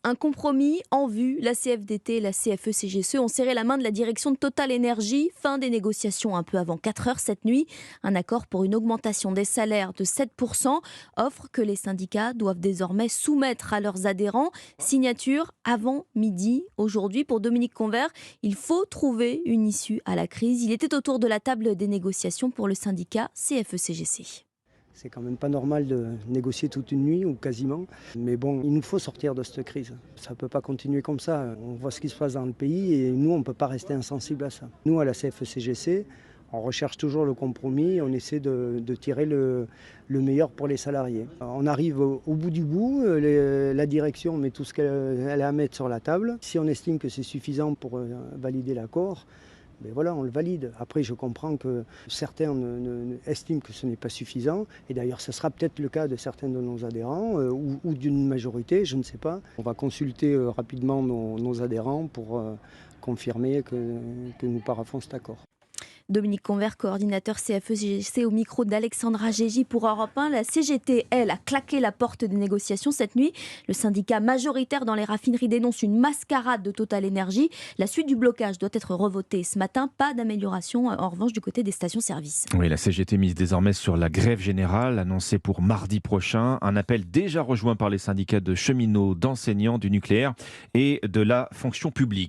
Un compromis en vue. La CFDT et la CFE-CGC ont serré la main de la direction de Total Energy. Fin des négociations un peu avant 4 heures cette nuit. Un accord pour une augmentation des salaires de 7%. Offre que les syndicats doivent désormais soumettre à leurs adhérents. Signature avant midi aujourd'hui. Pour Dominique Convert, il faut trouver une issue à la crise. Il était autour de la table des négociations pour le syndicat CFE-CGC. C'est quand même pas normal de négocier toute une nuit ou quasiment. Mais bon, il nous faut sortir de cette crise. Ça ne peut pas continuer comme ça. On voit ce qui se passe dans le pays et nous, on ne peut pas rester insensibles à ça. Nous, à la CFE-CGC, on recherche toujours le compromis. On essaie de tirer le meilleur pour les salariés. On arrive au bout du bout. La direction met tout ce qu'elle a à mettre sur la table. Si on estime que c'est suffisant pour valider l'accord, mais voilà, on le valide. Après, je comprends que certains estiment que ce n'est pas suffisant. Et d'ailleurs, ce sera peut-être le cas de certains de nos adhérents ou d'une majorité, je ne sais pas. On va consulter rapidement nos adhérents pour confirmer que nous paraphons cet accord. Dominique Convert, coordinateur CFE-CGC au micro d'Alexandra Gégy pour Europe 1. La CGT, elle, a claqué la porte des négociations cette nuit. Le syndicat majoritaire dans les raffineries dénonce une mascarade de Total Energy. La suite du blocage doit être revotée ce matin. Pas d'amélioration en revanche du côté des stations-service. Oui, la CGT mise désormais sur la grève générale annoncée pour mardi prochain. Un appel déjà rejoint par les syndicats de cheminots, d'enseignants, du nucléaire et de la fonction publique.